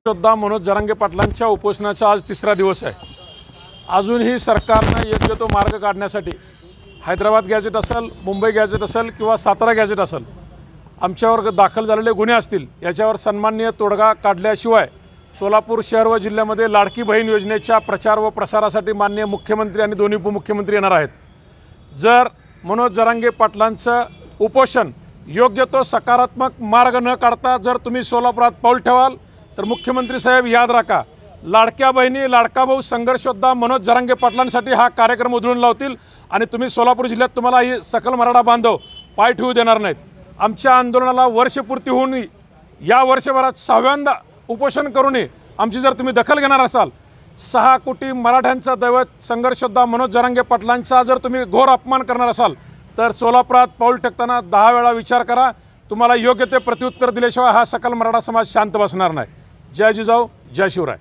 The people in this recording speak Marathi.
योद्धा मनोज जरांगे पाटलांच्या उपोषणाचा आज तिसरा दिवस आहे। अजूनही सरकारने योग्य तो मार्ग काढण्यासाठी हैदराबाद गॅजेट असेल, मुंबई गॅजेट असेल किंवा सातारा गॅजेट असेल, आमच्यावर दाखल झालेले गुन्हे असतील याच्यावर सन्माननीय तोडगा काढल्याशिवाय सोलापूर शहर व जिल्ह्यामध्ये लाडकी बहीण योजनेच्या प्रचार व प्रसारासाठी माननीय मुख्यमंत्री आणि दोन्ही उपमुख्यमंत्री येणार आहेत। जर मनोज जरांगे पाटलांचं उपोषण योग्य तो सकारात्मक मार्ग न काढता जर तुम्ही सोलापुरात पाऊल ठेवाल तर मुख्यमंत्री साहेब याद राखा, लाडक्या बहिणी लाडका भाऊ संघर्ष योद्धा मनोज जरांगे पाटलांसाठी हा कार्यक्रम उधळून लावतील आणि तुम्ही सोलापूर जिल्ह्यात तुम्हाला ही सकल मराठा बांधव पाय ठेवू देणार नाहीत। आमच्या आंदोलनाला वर्षपूर्ती होऊन या वर्षभरात 6व्यांदा उपोषण करूनही आमची जर तुम्ही दखल घेणार असाल, 6 कोटी मराठ्यांचा दैवत संघर्ष योद्धा मनोज जरांगे पाटलांचा जर तुम्ही घोर अपमान करणार असाल तर सोलापुरात पाऊल टाकताना 10 वेळा विचार करा। तुम्हाला योग्य ते प्रत्युत्तर दिल्याशिवाय हा सकल मराठा समाज शांत बसणार नाही। जय जिजाऊ, जय शिवराय।